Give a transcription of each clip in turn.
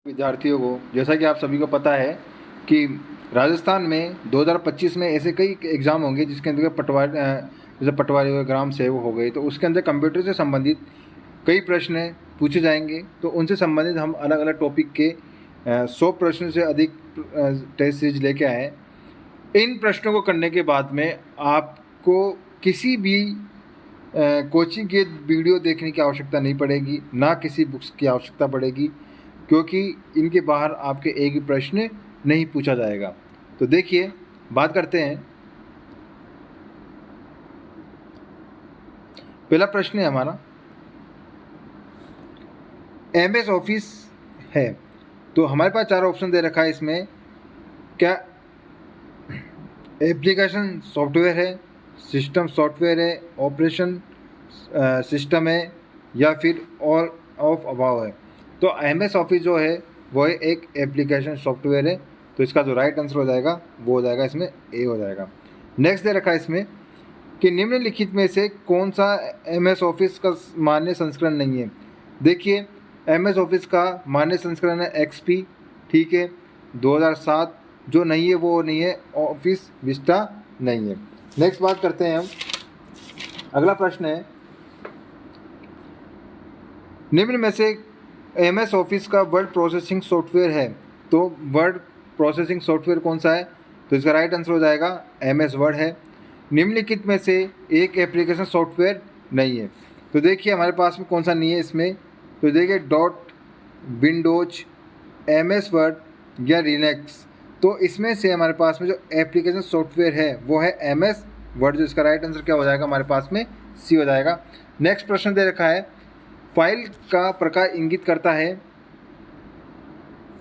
विद्यार्थियों को, जैसा कि आप सभी को पता है कि राजस्थान में 2025 में ऐसे कई एग्ज़ाम होंगे जिसके अंदर जैसे पटवारी हो, ग्राम सेवक हो गए, तो उसके अंदर कंप्यूटर से संबंधित कई प्रश्न पूछे जाएंगे। तो उनसे संबंधित हम अलग अलग टॉपिक के 100 प्रश्न से अधिक टेस्ट सीरीज लेके आए। इन प्रश्नों को करने के बाद में आपको किसी भी कोचिंग के वीडियो देखने की आवश्यकता नहीं पड़ेगी, ना किसी बुक्स की आवश्यकता पड़ेगी, क्योंकि इनके बाहर आपके एक भी प्रश्न नहीं पूछा जाएगा। तो देखिए, बात करते हैं। पहला प्रश्न है हमारा, MS ऑफिस है तो हमारे पास 4 ऑप्शन दे रखा है। इसमें क्या एप्लीकेशन सॉफ्टवेयर है, सिस्टम सॉफ्टवेयर है, ऑपरेशन सिस्टम है, या फिर ऑल ऑफ अबाव है। तो MS ऑफिस जो है वो एक एप्लीकेशन सॉफ्टवेयर है, तो इसका जो राइट आंसर हो जाएगा वो हो जाएगा इसमें ए हो जाएगा। नेक्स्ट दे रखा है इसमें कि निम्नलिखित में से कौन सा MS ऑफिस का मान्य संस्करण नहीं है। देखिए, MS ऑफिस का मान्य संस्करण है XP, ठीक है, 2007। जो नहीं है वो नहीं है ऑफिस विस्टा नहीं है। नेक्स्ट बात करते हैं हम। अगला प्रश्न है, निम्न में से MS ऑफिस का वर्ड प्रोसेसिंग सॉफ्टवेयर है, तो वर्ड प्रोसेसिंग सॉफ्टवेयर कौन सा है? तो इसका राइट आंसर हो जाएगा MS वर्ड है। निम्नलिखित में से एक एप्लीकेशन सॉफ्टवेयर नहीं है, तो देखिए हमारे पास में कौन सा नहीं है इसमें। तो देखिए, डॉट, विंडोज, MS वर्ड या लिनक्स। तो इसमें से हमारे पास में जो एप्लीकेशन सॉफ्टवेयर है वो है MS वर्ड, जो इसका राइट आंसर क्या हो जाएगा हमारे पास में सी हो जाएगा। नेक्स्ट प्रश्न दे रखा है, फाइल का प्रकार इंगित करता है।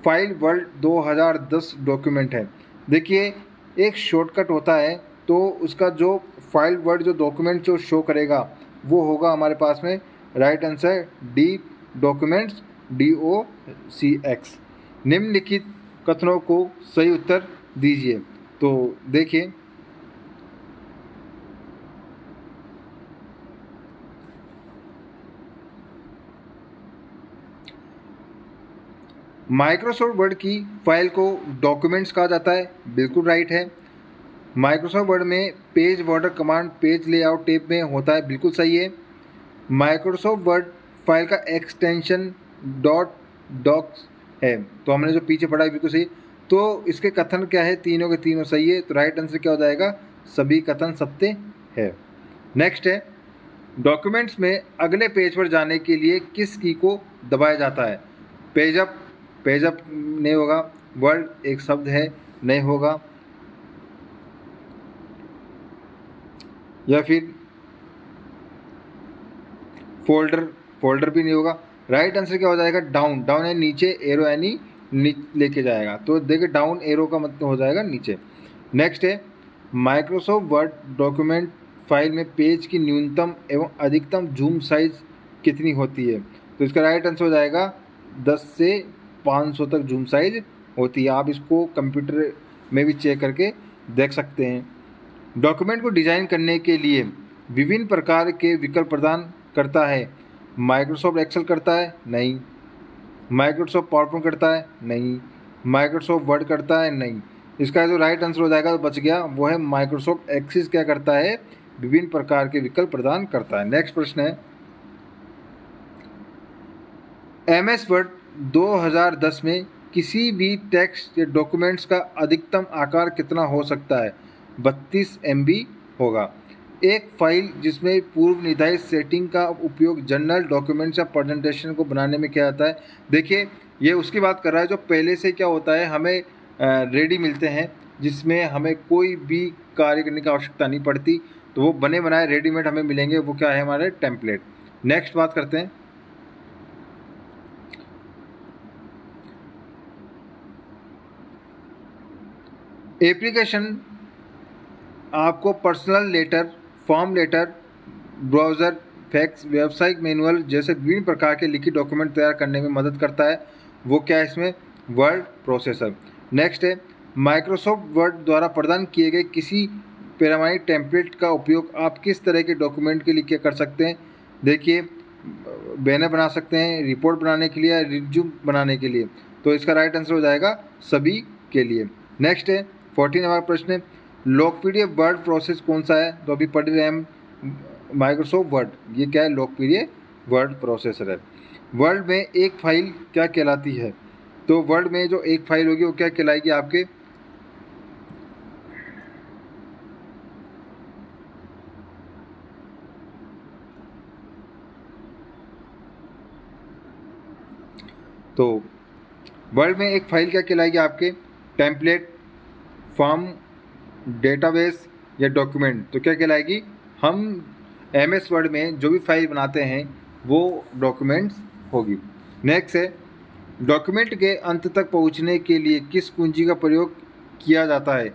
फाइल वर्ल्ड 2010 डॉक्यूमेंट है। देखिए, एक शॉर्टकट होता है, तो उसका जो फाइल वर्ड जो डॉक्यूमेंट जो शो करेगा वो होगा हमारे पास में right answer D documents, DOCX। निम्नलिखित कथनों को सही उत्तर दीजिए। तो देखिए, माइक्रोसॉफ्ट वर्ड की फाइल को डॉक्यूमेंट्स कहा जाता है, बिल्कुल राइट है। माइक्रोसॉफ्ट वर्ड में page border command page layout tab में होता है, बिल्कुल सही है। माइक्रोसॉफ्ट वर्ड फाइल का एक्सटेंशन डॉट डॉक्स है, तो हमने जो पीछे पढ़ा है बिल्कुल सही। तो इसके कथन क्या है? तीनों के तीनों सही है, तो राइट आंसर क्या हो जाएगा? सभी कथन सत्य है। नेक्स्ट है, डॉक्यूमेंट्स में अगले पेज पर जाने के लिए किस की को दबाया जाता है? पेज अप नहीं होगा, वर्ड एक शब्द है, नहीं होगा, या फिर फोल्डर भी नहीं होगा। राइट आंसर क्या हो जाएगा? डाउन है नीचे, एरो यानी लेके जाएगा, तो देखिए डाउन एरो का मतलब हो जाएगा नीचे। नेक्स्ट है, माइक्रोसॉफ्ट वर्ड डॉक्यूमेंट फाइल में पेज की न्यूनतम एवं अधिकतम जूम साइज कितनी होती है? तो इसका राइट आंसर हो जाएगा 10 से 500 तक जूम साइज होती है। आप इसको कंप्यूटर में भी चेक करके देख सकते हैं। डॉक्यूमेंट को डिज़ाइन करने के लिए विभिन्न प्रकार के विकल्प प्रदान करता है। माइक्रोसॉफ्ट एक्सेल करता है? नहीं। माइक्रोसॉफ्ट पावरपॉइंट करता है? नहीं। माइक्रोसॉफ्ट वर्ड करता है? नहीं। इसका जो राइट आंसर हो जाएगा, तो बच गया, वो है माइक्रोसॉफ्ट एक्सिस क्या करता है? विभिन्न प्रकार के विकल्प प्रदान करता है। नेक्स्ट प्रश्न है, MS वर्ड 2010 में किसी भी टेक्स्ट या डॉक्यूमेंट्स का अधिकतम आकार कितना हो सकता है? 32 MB होगा। एक फाइल जिसमें पूर्व निर्धारित सेटिंग का उपयोग जर्नल, डॉक्यूमेंट्स या प्रेजेंटेशन को बनाने में किया जाता है। देखिए, ये उसकी बात कर रहा है जो पहले से क्या होता है, हमें रेडी मिलते हैं, जिसमें हमें कोई भी कार्य करने की आवश्यकता नहीं पड़ती, तो वो बने बनाए रेडीमेड हमें मिलेंगे, वो क्या है? हमारे टेम्पलेट। नेक्स्ट बात करते हैं, एप्लीकेशन आपको personal letter, form letter, browser, fax, व्यावसायिक मैनुअल जैसे विभिन्न प्रकार के लिखित डॉक्यूमेंट तैयार करने में मदद करता है। वो क्या है इसमें? Word processor. नेक्स्ट है, माइक्रोसॉफ्ट वर्ड द्वारा प्रदान किए गए किसी पैरामाइक टेम्पलेट का उपयोग आप किस तरह के डॉक्यूमेंट के लिए क्या कर सकते हैं? देखिए, बैनर बना सकते हैं, रिपोर्ट बनाने के लिए, रिज्यूम बनाने के लिए। तो इसका राइट आंसर हो जाएगा सभी के लिए। नेक्स्ट है 14 नंबर प्रश्न है, लोकप्रिय वर्ड प्रोसेस कौन सा है? तो अभी पढ़ रहे हैं हम माइक्रोसॉफ्ट वर्ड। ये क्या है? लोकप्रिय वर्ड प्रोसेसर है। वर्ल्ड में एक फाइल क्या कहलाती है? तो वर्ल्ड में जो एक फाइल होगी वो क्या कहलाएगी आपके? तो वर्ल्ड में एक फाइल क्या कहलाएगी आपके? टेम्पलेट, फॉर्म, डेटाबेस या डॉक्यूमेंट? तो क्या कहलाएगी? हम MS वर्ड में जो भी फाइल बनाते हैं वो डॉक्यूमेंट्स होगी। नेक्स्ट है, डॉक्यूमेंट के अंत तक पहुंचने के लिए किस कुंजी का प्रयोग किया जाता है?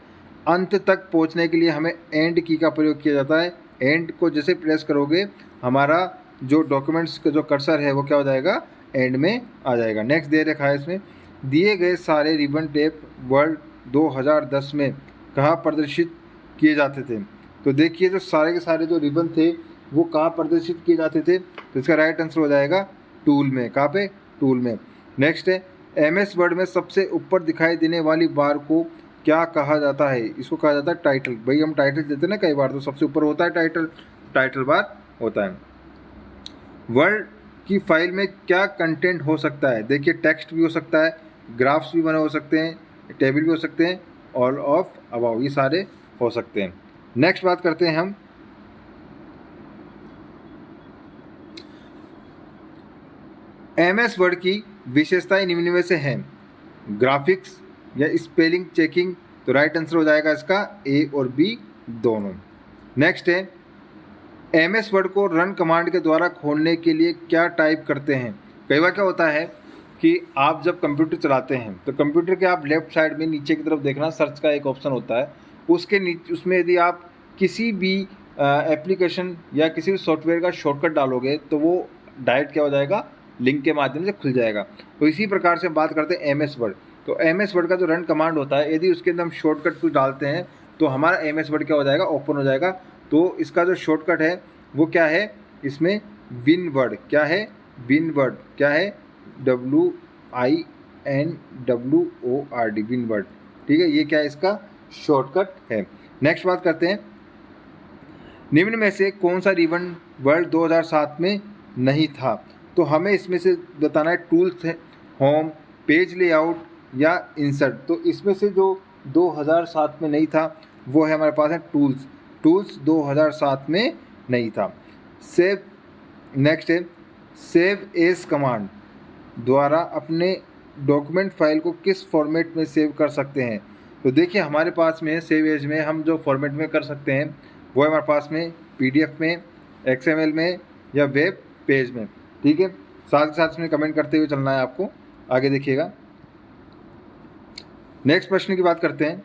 अंत तक पहुंचने के लिए हमें एंड की का प्रयोग किया जाता है। एंड को जैसे प्रेस करोगे हमारा जो डॉक्यूमेंट्स का जो कर्सर है वो क्या हो जाएगा? एंड में आ जाएगा। नेक्स्ट दे रखा है इसमें, दिए गए सारे रिबन टेप वर्ल्ड 2010 में कहाँ प्रदर्शित किए जाते थे? तो देखिए जो सारे के सारे जो रिबन थे वो कहाँ प्रदर्शित किए जाते थे? तो इसका राइट आंसर हो जाएगा टूल में। कहाँ पे? टूल में। नेक्स्ट है, MS वर्ड में सबसे ऊपर दिखाई देने वाली बार को क्या कहा जाता है? इसको कहा जाता है टाइटल। भाई हम टाइटल देते हैं ना कई बार, तो सबसे ऊपर होता है टाइटल, टाइटल बार होता है। वर्ड की फाइल में क्या कंटेंट हो सकता है? देखिए टेक्स्ट भी हो सकता है, ग्राफ्स भी बने हो सकते हैं, टेबल भी हो सकते हैं, ऑल ऑफ अबाव, ये सारे हो सकते हैं। नेक्स्ट बात करते हैं हम MS वर्ड की विशेषताएं निम्न में से हैं, ग्राफिक्स या स्पेलिंग चेकिंग? तो राइट आंसर हो जाएगा इसका A और B दोनों। नेक्स्ट है, MS वर्ड को रन कमांड के द्वारा खोलने के लिए क्या टाइप करते हैं? कई बार क्या होता है कि आप जब कंप्यूटर चलाते हैं तो कंप्यूटर के आप लेफ्ट साइड में नीचे की तरफ देखना, सर्च का एक ऑप्शन होता है, उसके नीचे उसमें यदि आप किसी भी एप्लीकेशन या किसी भी सॉफ्टवेयर का शॉर्टकट डालोगे तो वो डायरेक्ट क्या हो जाएगा? लिंक के माध्यम से खुल जाएगा। तो इसी प्रकार से बात करते हैं MS वर्ड। तो MS वर्ड का जो रन कमांड होता है, यदि उसके अंदर हम शॉर्टकट कुछ डालते हैं तो हमारा MS वर्ड क्या हो जाएगा? ओपन हो जाएगा। तो इसका जो शॉर्टकट है वो क्या है? इसमें विन वर्ड। क्या है? Win word. क्या है? WINWORD, win word. ठीक है, ये क्या है? इसका शॉर्टकट है। नेक्स्ट बात करते हैं, निम्न में से कौन सा रिबन वर्ल्ड 2007 में नहीं था? तो हमें इसमें से बताना है टूल्स है, होम, पेज लेआउट या इंसर्ट। तो इसमें से जो 2007 में नहीं था वो है हमारे पास है टूल्स। टूल्स 2007 में नहीं था। सेव, नेक्स्ट है, सेव एज कमांड द्वारा अपने डॉक्यूमेंट फाइल को किस फॉर्मेट में सेव कर सकते हैं? तो देखिए हमारे पास में सेव एज में हम जो फॉर्मेट में कर सकते हैं वो है हमारे पास में PDF में, XML में या वेब पेज में। ठीक है, साथ ही साथ में कमेंट करते हुए चलना है आपको, आगे देखिएगा। नेक्स्ट प्रश्न की बात करते हैं,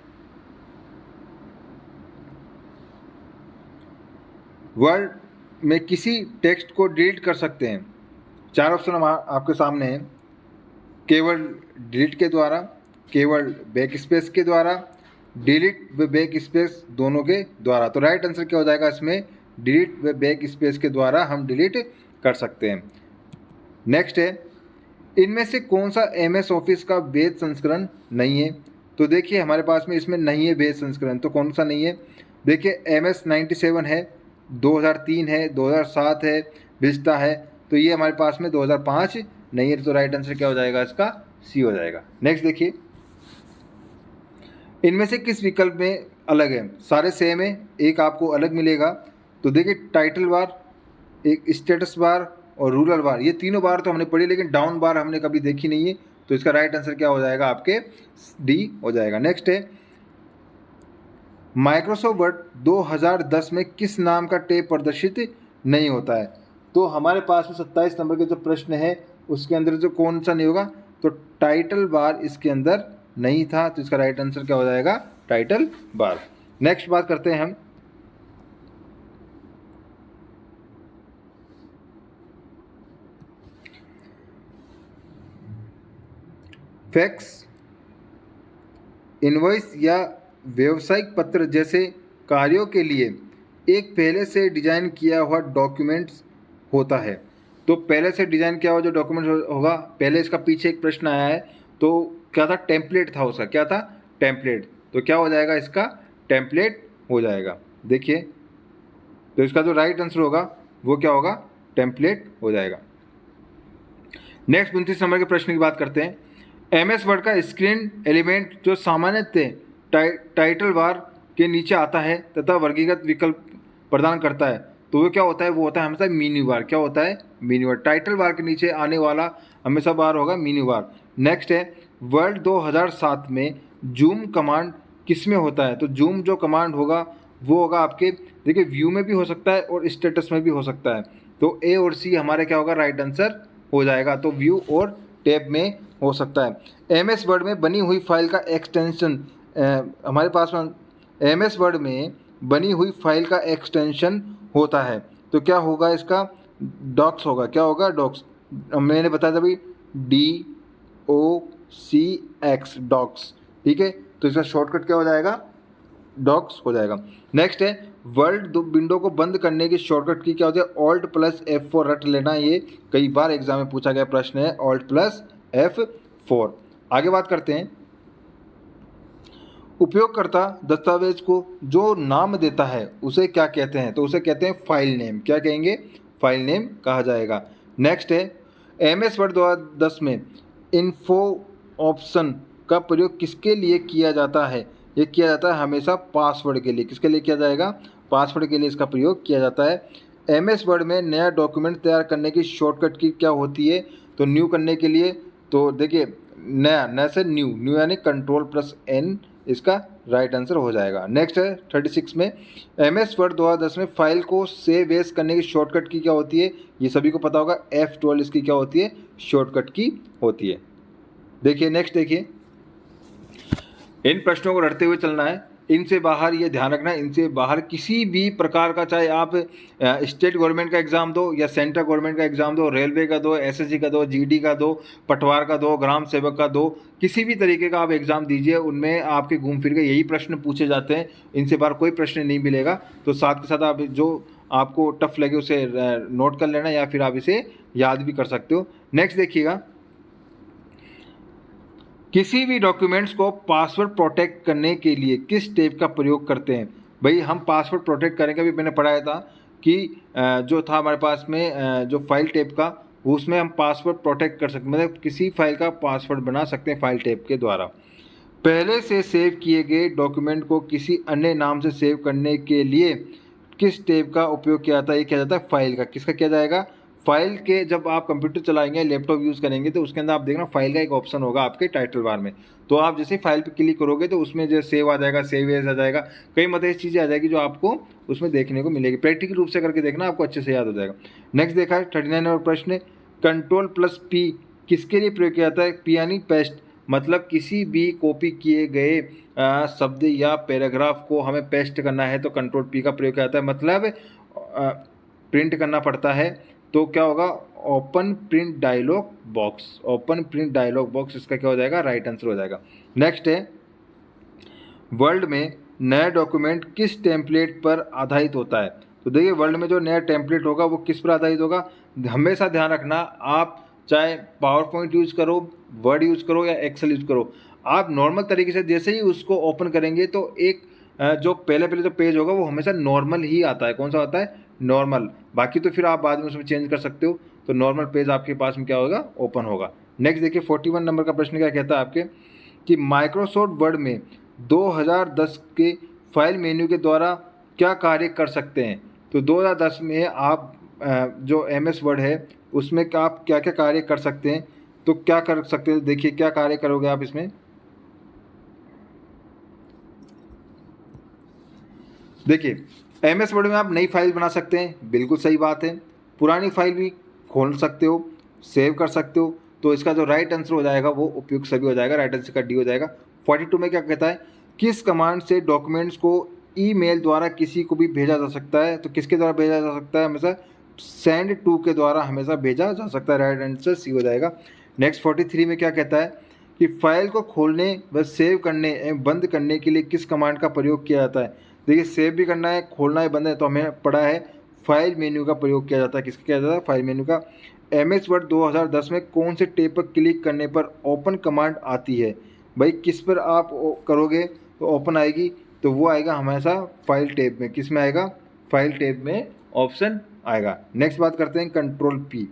वर्ड में किसी टेक्स्ट को डिलीट कर सकते हैं? 4 ऑप्शन आपके सामने हैं, केवल डिलीट के द्वारा, केवल बैक स्पेस के द्वारा, डिलीट व बैक स्पेस दोनों के द्वारा। तो राइट आंसर क्या हो जाएगा इसमें? डिलीट व बैक स्पेस के द्वारा हम डिलीट कर सकते हैं। नेक्स्ट है, इनमें से कौन सा MS ऑफिस का बेस संस्करण नहीं है? तो देखिए हमारे पास में इसमें नहीं है बेस संस्करण, तो कौन सा नहीं है? देखिए MS 97 है, 2003 है, 2007 है, विस्टा है। तो ये हमारे पास में 2005 नहीं है। तो राइट आंसर क्या हो जाएगा इसका? C हो जाएगा। नेक्स्ट देखिए, इनमें से किस विकल्प में अलग है? सारे सेम है, एक आपको अलग मिलेगा। तो देखिए टाइटल बार, एक स्टेटस बार और रूरल बार, ये तीनों बार तो हमने पढ़ी, लेकिन डाउन बार हमने कभी देखी नहीं है। तो इसका राइट आंसर क्या हो जाएगा? आपके D हो जाएगा। नेक्स्ट है, माइक्रोसॉफ्ट वर्ड 2010 में किस नाम का टैब प्रदर्शित नहीं होता है? तो हमारे पास में 27 नंबर के जो प्रश्न है उसके अंदर जो कौन सा नहीं होगा? तो टाइटल बार इसके अंदर नहीं था। तो इसका राइट आंसर क्या हो जाएगा? Title bar. नेक्स्ट बात करते हैं हम फैक्स, इनवॉइस या व्यावसायिक पत्र जैसे कार्यों के लिए एक पहले से डिजाइन किया हुआ डॉक्यूमेंट्स होता है। तो पहले से डिजाइन किया हुआ जो डॉक्यूमेंट होगा, पहले इसका पीछे एक प्रश्न आया है तो क्या था, टेम्पलेट था उसका, क्या था, टेम्पलेट। तो क्या हो जाएगा इसका, टेम्पलेट हो जाएगा। देखिए, तो इसका जो राइट आंसर होगा वो क्या होगा, टेम्पलेट हो जाएगा। नेक्स्ट 29 नंबर के प्रश्न की बात करते हैं। MS वर्ड का स्क्रीन एलिमेंट जो सामान्यतः टाइटल बार के नीचे आता है तथा वर्गीकृत विकल्प प्रदान करता है, तो वो क्या होता है, वो होता है हमेशा मेन्यू बार। क्या होता है, मेन्यू बार। टाइटल बार के नीचे आने वाला हमेशा बार होगा मेन्यू बार। नेक्स्ट है, वर्ल्ड 2007 में जूम कमांड किस में होता है, तो जूम जो कमांड होगा वो होगा आपके, देखिए, व्यू में भी हो सकता है और स्टेटस में भी हो सकता है। तो ए और सी हमारे क्या होगा, राइट आंसर हो जाएगा। तो व्यू और टैब में हो सकता है। MS वर्ड में बनी हुई फाइल का एक्सटेंशन, हमारे पास में MS वर्ड में बनी हुई फाइल का एक्सटेंशन होता है, तो क्या होगा इसका, डॉक्स होगा। क्या होगा, डॉक्स। मैंने बताया था भाई, DOCX, डॉक्स। ठीक है, तो इसका शॉर्टकट क्या हो जाएगा, डॉक्स हो जाएगा। नेक्स्ट है, वर्ल्ड विंडो को बंद करने की शॉर्टकट की क्या होती है, Alt+F4 रट लेना, ये कई बार एग्जाम में पूछा गया प्रश्न है, Alt+F4। आगे बात करते हैं, उपयोगकर्ता दस्तावेज को जो नाम देता है उसे क्या कहते हैं, तो उसे कहते हैं फाइल नेम। क्या कहेंगे, फाइल नेम कहा जाएगा। नेक्स्ट है, MS वर्ड 2010 में इन्फो ऑप्शन का प्रयोग किसके लिए किया जाता है, ये किया जाता है हमेशा पासवर्ड के लिए। किसके लिए किया जाएगा, पासवर्ड के लिए इसका प्रयोग किया जाता है। MS वर्ड में नया डॉक्यूमेंट तैयार करने की शॉर्टकट की क्या होती है, तो न्यू करने के लिए, तो देखिए, नया से न्यू यानी Ctrl+N इसका राइट आंसर हो जाएगा। नेक्स्ट है 36 में, MS वर्ड 2010 में फाइल को सेव एज करने की शॉर्टकट की क्या होती है, ये सभी को पता होगा, F12 इसकी क्या होती है, शॉर्टकट की होती है। देखिए, नेक्स्ट देखिए, इन प्रश्नों को रटते हुए चलना है, इनसे बाहर ये ध्यान रखना है, इनसे बाहर किसी भी प्रकार का, चाहे आप स्टेट गवर्नमेंट का एग्ज़ाम दो या सेंट्रल गवर्नमेंट का एग्ज़ाम दो, रेलवे का दो, SSC का दो, GD का दो, पटवार का दो, ग्राम सेवक का दो, किसी भी तरीके का आप एग्ज़ाम दीजिए, उनमें आपके घूम फिर के यही प्रश्न पूछे जाते हैं, इनसे बाहर कोई प्रश्न नहीं मिलेगा। तो साथ के साथ आप जो आपको टफ लगे उसे नोट कर लेना या फिर आप इसे याद भी कर सकते हो। नेक्स्ट देखिएगा, किसी भी डॉक्यूमेंट्स को पासवर्ड प्रोटेक्ट करने के लिए किस स्टेप का प्रयोग करते हैं। भाई, हम पासवर्ड प्रोटेक्ट करेंगे, अभी मैंने पढ़ाया था कि जो था हमारे पास में जो फाइल टेप का, उसमें हम पासवर्ड प्रोटेक्ट कर सकते, मतलब किसी फाइल का पासवर्ड बना सकते हैं फाइल टेप के द्वारा। पहले से सेव किए गए डॉक्यूमेंट को किसी अन्य नाम से सेव करने के लिए किस टेप का उपयोग किया जाता है, ये किया जाता है फाइल का। किसका किया जाएगा, फाइल के। जब आप कंप्यूटर चलाएंगे, लैपटॉप यूज़ करेंगे, तो उसके अंदर आप देखना फाइल का एक ऑप्शन होगा आपके टाइटल बार में, तो आप जैसे फाइल पे क्लिक करोगे तो उसमें जो सेव आ जाएगा, सेव एज आ जाएगा, कई मतलब ऐसी चीज़ें आ जाएगी जो आपको उसमें देखने को मिलेगी। प्रैक्टिकल रूप से करके देखना, आपको अच्छे से याद हो जाएगा। नेक्स्ट देखा है 39 नंबर प्रश्न, Ctrl+P किसके लिए प्रयोग किया जाता है, P यानी पेस्ट, मतलब किसी भी कॉपी किए गए शब्द या पैराग्राफ को हमें पेस्ट करना है तो Ctrl+P का प्रयोग किया जाता है, मतलब प्रिंट करना पड़ता है। तो क्या होगा, open print dialogue box, open print dialogue box इसका क्या हो जाएगा, राइट आंसर हो जाएगा। नेक्स्ट है, वर्ल्ड में नया डॉक्यूमेंट किस टेम्पलेट पर आधारित होता है, तो देखिए, वर्ल्ड में जो नया टेम्पलेट होगा वो किस पर आधारित होगा, हमेशा ध्यान रखना, आप चाहे पावर पॉइंट यूज़ करो, वर्ड यूज़ करो या एक्सेल यूज़ करो, आप नॉर्मल तरीके से जैसे ही उसको ओपन करेंगे तो एक जो पहले जो पेज होगा वो हमेशा नॉर्मल ही आता है। कौन सा आता है, नॉर्मल। बाकी तो फिर आप बाद में उसमें चेंज कर सकते हो, तो नॉर्मल पेज आपके पास में क्या होगा, ओपन होगा। नेक्स्ट देखिए 41 नंबर का प्रश्न क्या कहता है आपके, कि माइक्रोसॉफ्ट वर्ड में 2010 के फाइल मेन्यू के द्वारा क्या कार्य कर सकते हैं। तो 2010 में आप जो MS वर्ड है उसमें आप क्या क्या कार्य कर सकते हैं, तो क्या कर सकते हैं, देखिए क्या कार्य करोगे आप इसमें। देखिए, MS वर्ड में आप नई फाइल बना सकते हैं, बिल्कुल सही बात है। पुरानी फाइल भी खोल सकते हो, सेव कर सकते हो। तो इसका जो राइट आंसर हो जाएगा वो उपयुक्त सभी हो जाएगा, राइट आंसर का डी हो जाएगा। 42 में क्या कहता है, किस कमांड से डॉक्यूमेंट्स को ईमेल द्वारा किसी को भी भेजा जा सकता है, तो किसके द्वारा भेजा जा सकता है, हमेशा सेंड टू के द्वारा हमेशा भेजा जा सकता है, राइट आंसर सी हो जाएगा। नेक्स्ट 43 में क्या कहता है, कि फाइल को खोलने व सेव करने एवं बंद करने के लिए किस कमांड का प्रयोग किया जाता है। देखिए, सेव भी करना है, खोलना है, बंद है, तो हमें पड़ा है फाइल मेन्यू का प्रयोग किया जाता है। किसका किया जाता है, फाइल मेन्यू का। MS वर्ड 2010 में कौन से टैब पर क्लिक करने पर ओपन कमांड आती है? भाई किस पर आप करोगे तो ओपन आएगी? तो वो आएगा हमेशा फाइल टैब में। किस में आएगा? फाइल टैब में ऑप्शन आएगा। नेक्स्ट बात करते हैं कंट्रोल पी।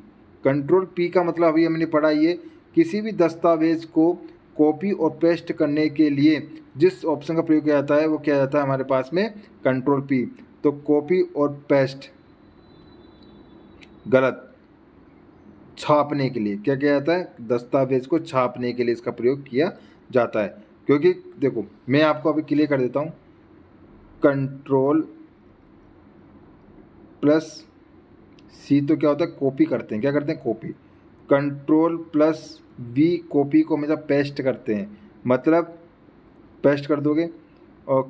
कंट्रोल पी का मतलब अभी हमने पढ़ा, ये किसी भी दस्तावेज को कॉपी और पेस्ट करने के लिए जिस ऑप्शन का प्रयोग किया जाता है वो क्या जाता है हमारे पास में? Control P. तो कॉपी और पेस्ट गलत। छापने के लिए क्या किया जाता है? दस्तावेज को छापने के लिए इसका प्रयोग किया जाता है। क्योंकि देखो मैं आपको अभी क्लियर कर देता हूँ, कंट्रोल प्लस सी तो क्या होता है? कॉपी करते हैं। क्या करते हैं? Copy. Control plus V copy को हमेशा पेस्ट करते हैं, मतलब पेस्ट कर दोगे, और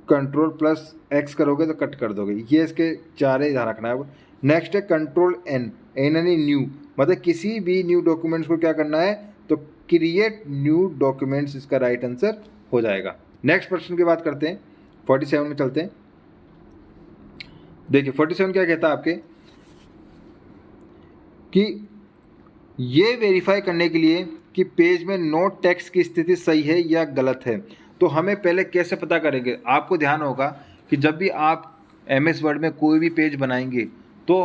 कंट्रोल प्लस एक्स करोगे तो कट कर दोगे। ये इसके चारे ध्यान रखना है। नेक्स्ट है कंट्रोल एन। एन यानी न्यू, मतलब किसी भी न्यू डॉक्यूमेंट्स को क्या करना है? तो क्रिएट न्यू डॉक्यूमेंट्स इसका राइट आंसर हो जाएगा। नेक्स्ट प्रश्न की बात करते हैं, 47 में चलते हैं। देखिए 47 क्या कहता है आपके कि ये वेरीफाई करने के लिए कि पेज में नोट टेक्स्ट की स्थिति सही है या गलत है, तो हमें पहले कैसे पता करेंगे? आपको ध्यान होगा कि जब भी आप MS वर्ड में कोई भी पेज बनाएंगे तो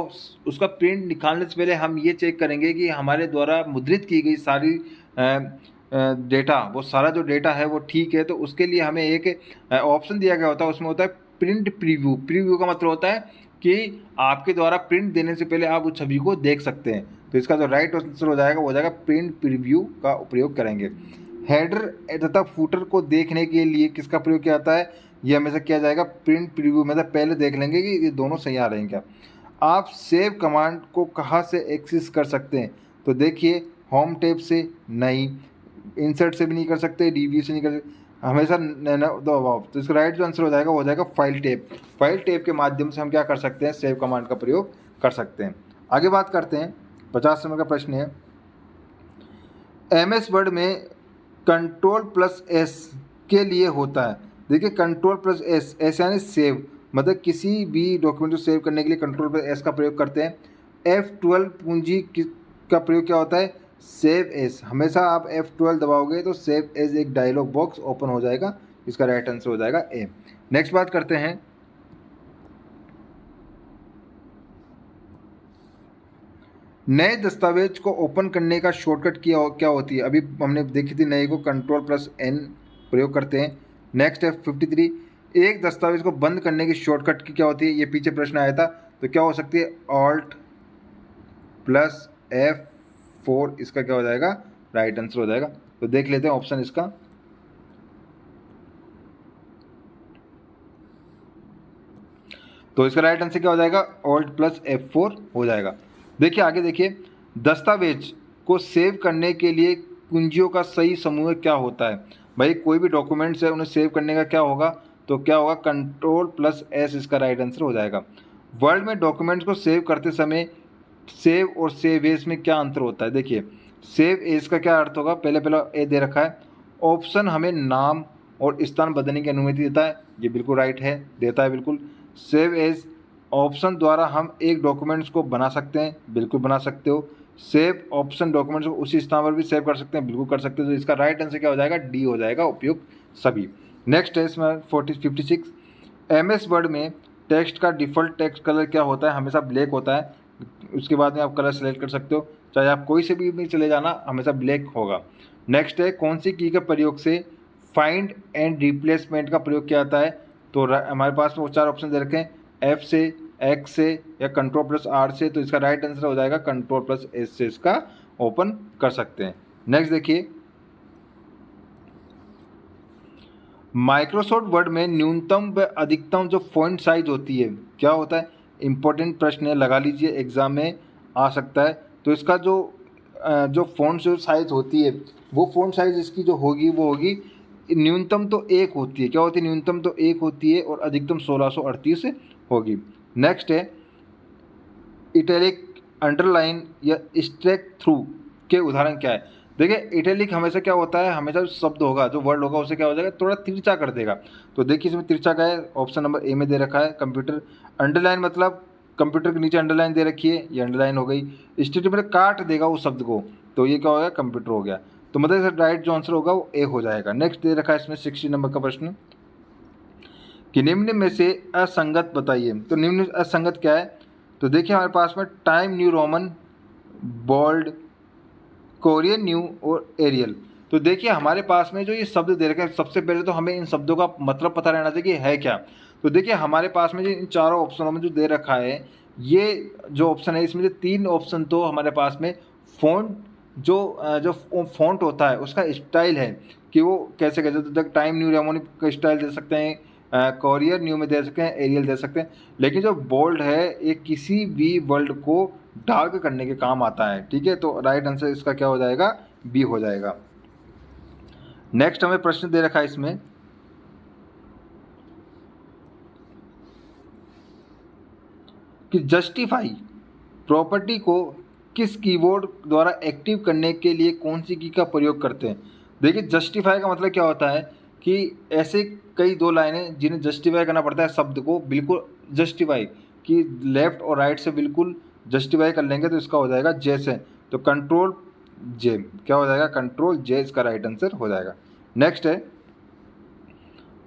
उसका प्रिंट निकालने से पहले हम ये चेक करेंगे कि हमारे द्वारा मुद्रित की गई सारी डेटा, वो सारा जो डेटा है वो ठीक है। तो उसके लिए हमें एक ऑप्शन दिया गया होता है, उसमें होता है प्रिंट प्रीव्यू। प्रीव्यू का मतलब होता है कि आपके द्वारा प्रिंट देने से पहले आप उस छवि को देख सकते हैं। तो इसका जो राइट आंसर हो जाएगा वो हो जाएगा प्रिंट प्रीव्यू का उपयोग करेंगे। हेडर तथा फूटर को देखने के लिए किसका प्रयोग किया जाता है? ये हमेशा किया जाएगा प्रिंट प्रीव्यू। मतलब पहले देख लेंगे कि ये दोनों सही आ रहे हैं क्या। आप सेव कमांड को कहाँ से एक्सेस कर सकते हैं? तो देखिए होम टैब से नहीं, इंसर्ट से भी नहीं कर सकते, रिव्यू से नहीं कर सकते, हमेशा दबाओ। तो इसका राइट जो आंसर हो जाएगा वो हो जाएगा फाइल टैब। फाइल टैब के माध्यम से हम क्या कर सकते हैं? सेव कमांड का प्रयोग कर सकते हैं। आगे बात करते हैं, 50 नंबर का प्रश्न है, MS वर्ड में कंट्रोल प्लस एस के लिए होता है। देखिए कंट्रोल प्लस एस, एस यानी सेव, मतलब किसी भी डॉक्यूमेंट को सेव करने के लिए कंट्रोल प्लस एस का प्रयोग करते हैं। F12 पूंजी का प्रयोग क्या होता है? Save as. हमेशा आप F12 दबाओगे तो सेव एज एक डायलॉग बॉक्स ओपन हो जाएगा। इसका राइट आंसर हो जाएगा ए। नेक्स्ट बात करते हैं, नए दस्तावेज को ओपन करने का शॉर्टकट क्या होती है? अभी हमने देखी थी नए को कंट्रोल प्लस एन प्रयोग करते हैं। नेक्स्ट है 53, एक दस्तावेज को बंद करने की शॉर्टकट की क्या होती है? ये पीछे प्रश्न आया था, तो क्या हो सकती है? ऑल्ट प्लस F4 इसका क्या हो जाएगा? राइट आंसर हो जाएगा। तो देख लेते हैं ऑप्शन इसका। तो इसका राइट आंसर क्या हो जाएगा? ऑल्ट प्लस F4 हो जाएगा। देखिए आगे देखिए, दस्तावेज को सेव करने के लिए कुंजियों का सही समूह क्या होता है? भाई कोई भी डॉक्यूमेंट्स है उन्हें सेव करने का क्या होगा? तो क्या होगा? कंट्रोल प्लस एस इसका राइट आंसर हो जाएगा। वर्ड में डॉक्यूमेंट्स को सेव करते समय सेव और सेव एज में क्या अंतर होता है? देखिए सेव एज का क्या अर्थ होगा? पहला ए दे रखा है, ऑप्शन हमें नाम और स्थान बदलने की अनुमति देता है। ये बिल्कुल राइट है, देता है बिल्कुल। सेव एज ऑप्शन द्वारा हम एक डॉक्यूमेंट्स को बना सकते हैं, बिल्कुल बना सकते हो। सेव ऑप्शन डॉक्यूमेंट्स को उसी स्थान पर भी सेव कर सकते हैं, बिल्कुल कर सकते हो। तो इसका राइट आंसर क्या हो जाएगा? डी हो जाएगा, उपयुक्त सभी। नेक्स्ट है इसमें 56, MS वर्ड में टेक्स्ट का डिफ़ॉल्ट टेक्स्ट कलर क्या होता है? हमेशा ब्लैक होता है। उसके बाद में आप कलर सेलेक्ट कर सकते हो, चाहे आप कोई से भी चले जाना, हमेशा ब्लैक होगा। नेक्स्ट है कौन सी की के प्रयोग से फाइंड एंड रिप्लेसमेंट का प्रयोग किया जाता है? तो हमारे पास में वो 4 ऑप्शन दे रखे हैं, F से, X से या कंट्रोल प्लस R से। तो इसका राइट आंसर हो जाएगा कंट्रोल प्लस S से इसका ओपन कर सकते हैं। नेक्स्ट देखिए, माइक्रोसॉफ्ट वर्ड में न्यूनतम व अधिकतम जो फॉन्ट साइज होती है क्या होता है? इंपॉर्टेंट प्रश्न है, लगा लीजिए, एग्जाम में आ सकता है। तो इसका जो फॉन्ट जो साइज होती है, वो फॉन्ट साइज इसकी जो होगी वो होगी न्यूनतम तो 1 होती है। क्या होती है? न्यूनतम तो 1 होती है और अधिकतम 1638 होगी। नेक्स्ट है इटैलिक, अंडरलाइन या स्ट्रेक थ्रू के उदाहरण क्या है? देखिए इटैलिक हमेशा क्या होता है? हमेशा शब्द होगा, जो वर्ड होगा उसे क्या हो जाएगा? थोड़ा तिरछा कर देगा। तो देखिए इसमें तिरछा का है, ऑप्शन नंबर ए में दे रखा है कंप्यूटर। अंडरलाइन मतलब कंप्यूटर के नीचे अंडरलाइन दे रखी है, ये अंडरलाइन हो गई। स्टेटमेंट काट देगा उस शब्द को, तो ये क्या हो गया, कंप्यूटर हो गया। तो मतलब राइट जो आंसर होगा वो ए हो जाएगा। नेक्स्ट दे रखा है इसमें 60 नंबर का प्रश्न कि निम्न में से असंगत बताइए। तो निम्न असंगत क्या है, तो देखिए हमारे पास में Time New Roman, bold, Korean new और एरियल। तो देखिए हमारे पास में जो ये शब्द दे रखे हैं, सबसे पहले तो हमें इन शब्दों का मतलब पता रहना चाहिए कि है क्या। तो देखिए हमारे पास में जो इन चारों ऑप्शनों में जो दे रखा है, ये जो ऑप्शन है इसमें जो 3 ऑप्शन तो हमारे पास में फ़ॉन्ट जो फ़ॉन्ट होता है उसका स्टाइल है कि वो कैसे कैसे, तो टाइम न्यू रोमन का स्टाइल दे सकते हैं, कोरियर न्यू में दे सकते हैं, एरियल दे सकते हैं। लेकिन जो बोल्ड है ये किसी भी वर्ड को डार्क करने के काम आता है, ठीक है। तो राइट आंसर इसका क्या हो जाएगा, बी हो जाएगा। नेक्स्ट हमें प्रश्न दे रखा है इसमें कि जस्टिफाई प्रॉपर्टी को किस कीवर्ड द्वारा एक्टिव करने के लिए कौन सी की का प्रयोग करते हैं। देखिए जस्टिफाई का मतलब क्या होता है कि ऐसे कई दो लाइनें जिन्हें जस्टिफाई करना पड़ता है, शब्द को बिल्कुल जस्टिफाई कि लेफ्ट और राइट से बिल्कुल जस्टिफाई कर लेंगे, तो इसका हो जाएगा जैसे, तो कंट्रोल जे, क्या हो जाएगा, कंट्रोल जे इसका राइट आंसर हो जाएगा। नेक्स्ट है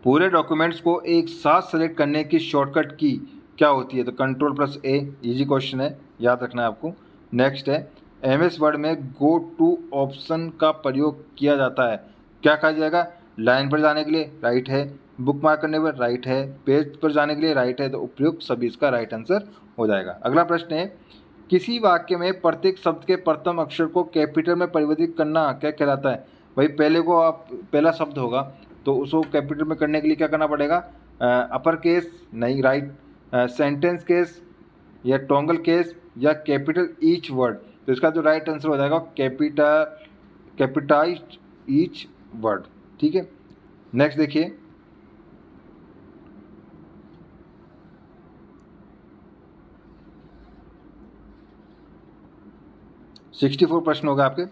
पूरे डॉक्यूमेंट्स को एक साथ सेलेक्ट करने की शॉर्टकट की क्या होती है, तो कंट्रोल प्लस ए। इजी क्वेश्चन है, याद रखना है आपको। नेक्स्ट है एमएस वर्ड में गो टू ऑप्शन का प्रयोग किया जाता है, क्या कहा जाएगा, लाइन पर जाने के लिए राइट है, बुक मार्क करने पर राइट है, पेज पर जाने के लिए राइट है, तो उपयुक्त सभी इसका राइट आंसर हो जाएगा। अगला प्रश्न है किसी वाक्य में प्रत्येक शब्द के प्रथम अक्षर को कैपिटल में परिवर्तित करना क्या कहलाता है। भाई पहले को आप पहला शब्द होगा तो उसको कैपिटल में करने के लिए क्या करना पड़ेगा, अपर केस नहीं, राइट, सेंटेंस केस या टोंगल केस या कैपिटल ईच वर्ड, तो इसका जो राइट आंसर हो जाएगा कैपिटाइज्ड ईच वर्ड, ठीक है। नेक्स्ट देखिए 64 प्रश्न होगा आपके।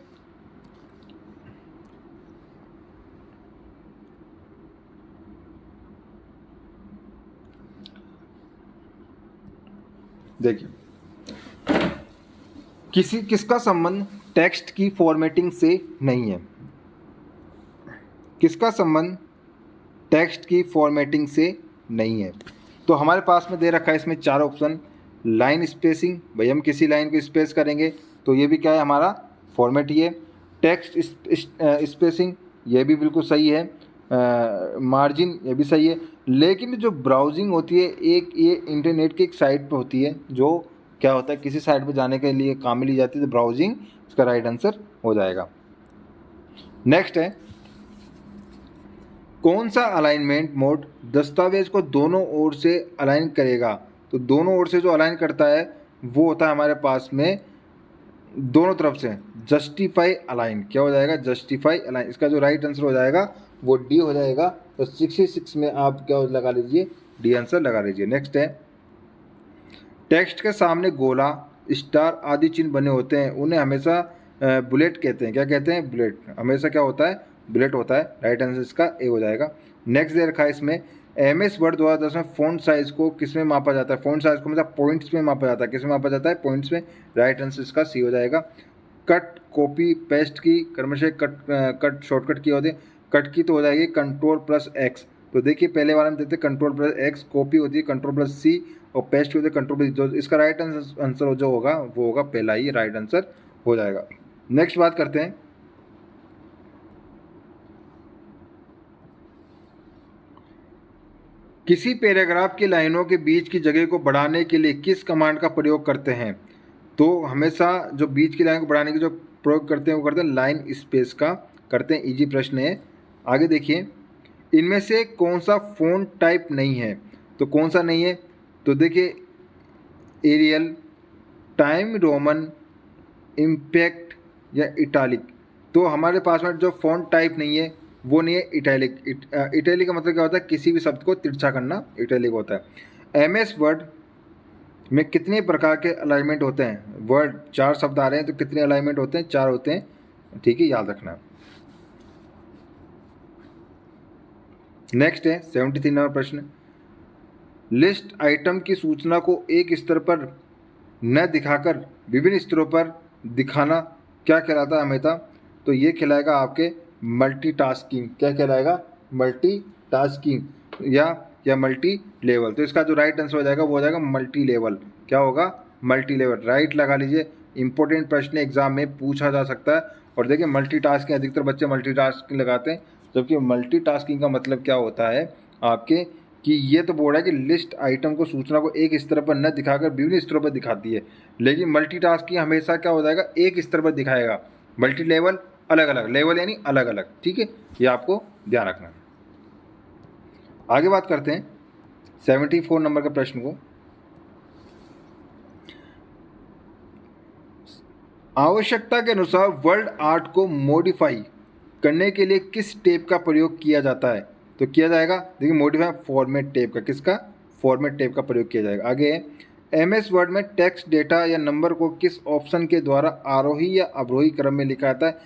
देखिए किसका संबंध टेक्स्ट की फॉर्मेटिंग से नहीं है, किसका संबंध टेक्स्ट की फॉर्मेटिंग से नहीं है। तो हमारे पास में दे रखा है इसमें 4 ऑप्शन। लाइन स्पेसिंग, भाई हम किसी लाइन को स्पेस करेंगे तो ये भी क्या है हमारा फॉर्मेट ही है। टेक्स्ट स्पेसिंग, ये भी बिल्कुल सही है। मार्जिन, ये भी सही है। लेकिन जो ब्राउजिंग होती है एक, ये इंटरनेट की एक साइट पे होती है, जो क्या होता है किसी साइट पे जाने के लिए काम में ली जाती है, तो ब्राउजिंग इसका राइट आंसर हो जाएगा। नेक्स्ट है कौन सा अलाइनमेंट मोड दस्तावेज को दोनों ओर से अलाइन करेगा। तो दोनों ओर से जो अलाइन करता है वो होता है हमारे पास में दोनों तरफ से जस्टिफाई अलाइन, क्या हो जाएगा, जस्टिफाई अलाइन। इसका जो राइट आंसर हो जाएगा वो डी हो जाएगा। तो 66 में आप क्या लगा लीजिए, डी आंसर लगा लीजिए। नेक्स्ट है टेक्स्ट के सामने गोला, स्टार आदि चिन्ह बने होते हैं, उन्हें हमेशा बुलेट कहते हैं, क्या कहते हैं, बुलेट। हमेशा क्या होता है, बुलेट होता है। राइट आंसर इसका ए हो जाएगा। नेक्स्ट दे रखा है इसमें एमएस वर्ड 2010 में फ़ॉन्ट साइज़ को किस में मापा जाता है। फ़ॉन्ट साइज़ को मतलब पॉइंट्स में मापा जाता है, किस में मापा जाता है, पॉइंट्स में। राइट आंसर इसका सी हो जाएगा। कट, कॉपी, पेस्ट की क्रमशः कट शॉर्टकट की होती है। कट की तो हो जाएगी कंट्रोल प्लस एक्स। तो देखिए पहले वाले में देते कंट्रोल प्लस एक्स, कॉपी होती है कंट्रोल प्लस सी और पेस्ट होती है कंट्रोल प्लस। जो इसका राइट आंसर जो होगा वो होगा पहला ही राइट आंसर हो जाएगा। नेक्स्ट बात करते हैं किसी पैराग्राफ की लाइनों के बीच की जगह को बढ़ाने के लिए किस कमांड का प्रयोग करते हैं। तो हमेशा जो बीच की लाइन को बढ़ाने के जो प्रयोग करते हैं वो करते हैं लाइन स्पेस का करते हैं। इजी प्रश्न है। आगे देखिए इनमें से कौन सा फ़ॉन्ट टाइप नहीं है। तो कौन सा नहीं है, तो देखिए एरियल, टाइम रोमन, इम्पैक्ट या इटालिक। तो हमारे पास में जो फ़ॉन्ट टाइप नहीं है वो नहीं है इटैलिक। इटैलिक का मतलब क्या होता है, किसी भी शब्द को तिरछा करना इटैलिक होता है। एमएस वर्ड में कितने प्रकार के अलाइनमेंट होते हैं। वर्ड 4 शब्द आ रहे हैं तो कितने अलाइनमेंट होते हैं, 4 होते हैं, ठीक है, याद रखना। नेक्स्ट है 73 नंबर प्रश्न लिस्ट आइटम की सूचना को एक स्तर पर न दिखाकर विभिन्न स्तरों पर दिखाना क्या कहलाता है हमेशा? तो ये कहलाएगा आपके मल्टीटास्किंग। क्या कहलाएगा? मल्टीटास्किंग या मल्टी लेवल। तो इसका जो राइट आंसर हो जाएगा वो हो जाएगा मल्टी लेवल। क्या होगा? Multi level. राइट लगा लीजिए। इंपॉर्टेंट प्रश्न एग्जाम में पूछा जा सकता है। और देखिए मल्टीटास्किंग, अधिकतर बच्चे मल्टीटास्किंग लगाते हैं, जबकि मल्टीटास्किंग का मतलब क्या होता है आपके कि ये तो बोल रहा है कि लिस्ट आइटम को सूचना को एक स्तर पर न दिखाकर विभिन्न स्तरों पर दिखाती है, लेकिन मल्टीटास्किंग हमेशा क्या हो जाएगा? एक स्तर पर दिखाएगा। मल्टी लेवल अलग अलग, लेवल यानी अलग अलग। ठीक है, ये आपको ध्यान रखना है। आगे बात करते हैं 74 नंबर का प्रश्न को। आवश्यकता के अनुसार वर्ल्ड आर्ट को मॉडिफाई करने के लिए किस टेप का प्रयोग किया जाता है? तो किया जाएगा, देखिए मॉडिफाई फॉर्मेट टेप का। किसका? फॉर्मेट टेप का प्रयोग किया जाएगा। आगे एमएस वर्ड में टेक्स्ट, डेटा या नंबर को किस ऑप्शन के द्वारा आरोही या अवरोही क्रम में लिखा जाता है?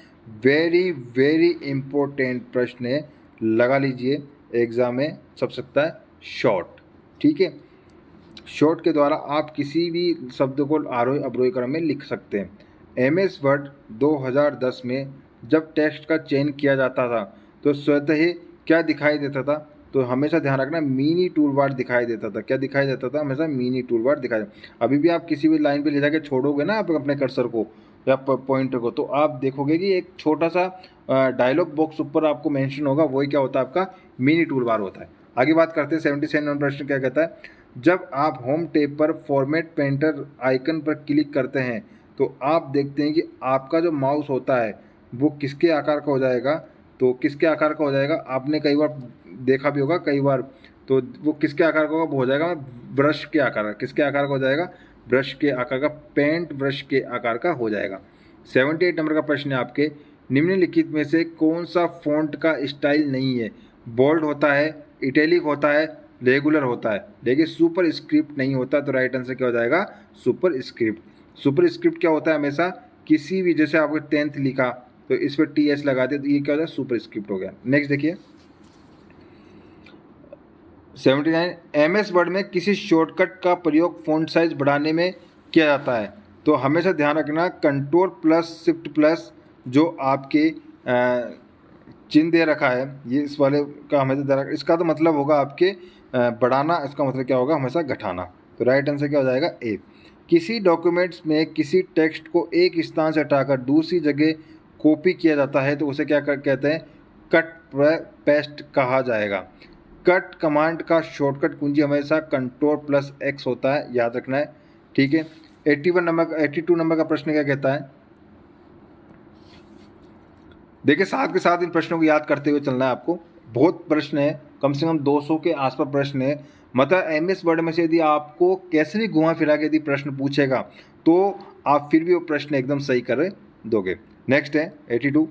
वेरी वेरी इंपॉर्टेंट प्रश्न है, लगा लीजिए, एग्जाम में छप सकता है। शॉर्ट। ठीक है, शॉर्ट के द्वारा आप किसी भी शब्द को आरोही अवरोही क्रम में लिख सकते हैं। एमएस वर्ड 2010 में जब टेक्स्ट का चयन किया जाता था तो स्वतः ही क्या दिखाई देता था? तो हमेशा ध्यान रखना, मिनी टूल बार दिखाई देता था। क्या दिखाई देता था? हमेशा मिनी टूल बार दिखाई देता। अभी भी आप किसी भी लाइन पे ले जाके छोड़ोगे ना आप अपने कर्सर को या पॉइंटर को, तो आप देखोगे कि एक छोटा सा डायलॉग बॉक्स ऊपर आपको मेंशन होगा, वही क्या होता है? आपका मिनी टूल बार होता है। आगे बात करते हैं 77 नंबर प्रश्न क्या कहता है? जब आप होम टैब पर फॉर्मेट पेंटर आइकन पर क्लिक करते हैं तो आप देखते हैं कि आपका जो माउस होता है वो किसके आकार का हो जाएगा? तो किसके आकार का हो जाएगा? आपने कई बार देखा भी होगा, कई बार। तो वो किसके आकार का होगा? वो हो जाएगा ब्रश के आकार का। किसके आकार का हो जाएगा? ब्रश के आकार का, पेंट ब्रश के आकार का हो जाएगा। 78 नंबर का प्रश्न है आपके, निम्नलिखित में से कौन सा फॉन्ट का स्टाइल नहीं है? बोल्ड होता है, इटैलिक होता है, रेगुलर होता है, देखिए सुपर स्क्रिप्ट नहीं होता। तो राइट आंसर क्या हो जाएगा? Super script. सुपर स्क्रिप्ट क्या होता है? हमेशा किसी भी, जैसे आपने 10th लिखा तो इस पर TS लगा दिया तो ये क्या हो जाए? सुपर स्क्रिप्ट हो गया। नेक्स्ट देखिए 79, MS वर्ड में किसी शॉर्टकट का प्रयोग फ़ॉन्ट साइज बढ़ाने में किया जाता है? तो हमेशा ध्यान रखना, कंट्रोल प्लस शिफ्ट प्लस जो आपके चिन्ह दे रखा है, ये इस वाले का हमेशा ध्यान रखना। इसका तो मतलब होगा आपके बढ़ाना, इसका मतलब क्या होगा? हमेशा घटाना। तो राइट आंसर क्या हो जाएगा? ए। किसी डॉक्यूमेंट्स में किसी टेक्स्ट को एक स्थान से हटाकर दूसरी जगह कॉपी किया जाता है तो उसे क्या कहते हैं? कट पेस्ट कहा जाएगा। कट कमांड का शॉर्टकट कुंजी हमेशा कंट्रोल प्लस एक्स होता है, याद रखना है। ठीक है, 82 नंबर का प्रश्न क्या कहता है? देखिए साथ के साथ इन प्रश्नों को याद करते हुए चलना है आपको। बहुत प्रश्न है, कम से कम 200 के आसपास प्रश्न है। मतलब MS वर्ड में से यदि आपको कैसे भी घुमा फिरा के यदि प्रश्न पूछेगा तो आप फिर भी वो प्रश्न एकदम सही कर दोगे। नेक्स्ट है 82,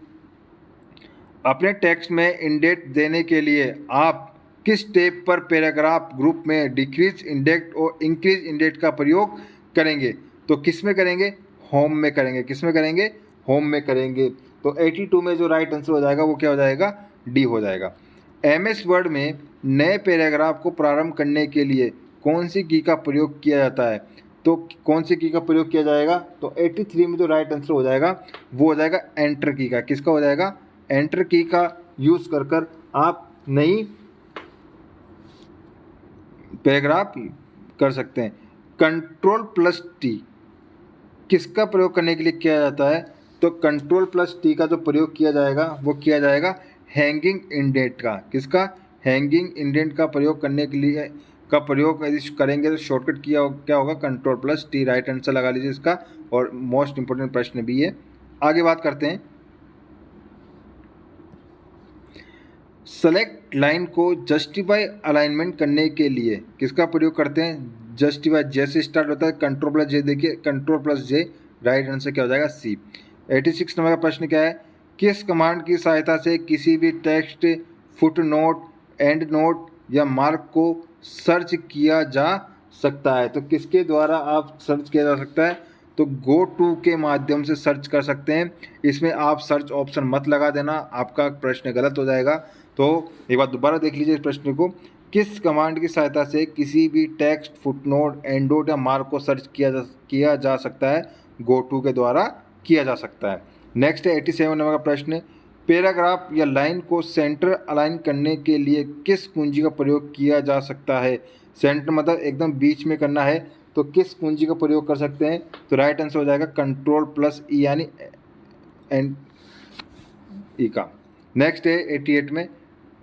अपने टेक्स्ट में इंडेक्स देने के लिए आप किस टेप पर पैराग्राफ ग्रुप में डिक्रीज इंडेक्स और इंक्रीज इंडेक्स का प्रयोग करेंगे? तो किस में करेंगे? होम में करेंगे। किस में करेंगे? होम में करेंगे। तो 82 में जो राइट आंसर हो जाएगा वो क्या हो जाएगा? डी हो जाएगा। MS वर्ड में नए पैराग्राफ को प्रारंभ करने के लिए कौन सी की का प्रयोग किया जाता है? तो कौन सी की का प्रयोग किया जाएगा? तो 83 में जो राइट आंसर हो जाएगा वो हो जाएगा एंटर की का। किसका हो जाएगा? एंटर की का यूज़ कर आप नई पैराग्राफ कर सकते हैं। कंट्रोल प्लस टी किसका प्रयोग करने के लिए किया जाता है? तो कंट्रोल प्लस टी का जो प्रयोग किया जाएगा वो किया जाएगा हैंगिंग इंडेंट का। किसका? हैंगिंग इंडेंट का प्रयोग करने के लिए का प्रयोग यदि करेंगे तो शॉर्टकट क्या होगा? Control plus T. Right answer लगा लीजिए इसका, और मोस्ट इंपोर्टेंट प्रश्न भी है। आगे बात करते हैं, सेलेक्ट लाइन को जस्टिफाई अलाइनमेंट करने के लिए किसका प्रयोग करते हैं? जस्टिफाई जे से स्टार्ट होता है, कंट्रोल प्लस जे। देखिए कंट्रोल प्लस जे, राइट आंसर क्या हो जाएगा? सी। 86 नंबर का प्रश्न क्या है? किस कमांड की सहायता से किसी भी text, foot note, and note या मार्क को सर्च किया जा सकता है? तो किसके द्वारा आप सर्च किया जा सकता है? तो गो टू के माध्यम से सर्च कर सकते हैं। इसमें आप सर्च ऑप्शन मत लगा देना, आपका प्रश्न गलत हो जाएगा। तो एक बार दोबारा देख लीजिए इस प्रश्न को, किस कमांड की सहायता से किसी भी टेक्स्ट, फुटनोट, एंडनोट या मार्क को सर्च किया जा सकता है? गो टू के द्वारा किया जा सकता है। नेक्स्ट है 87 नंबर का प्रश्न, पैराग्राफ या लाइन को सेंटर अलाइन करने के लिए किस कुंजी का प्रयोग किया जा सकता है? सेंटर मतलब एकदम बीच में करना है तो किस कुंजी का प्रयोग कर सकते हैं? तो राइट आंसर हो जाएगा Ctrl+E यानी एंड ई का। नेक्स्ट है 88 में,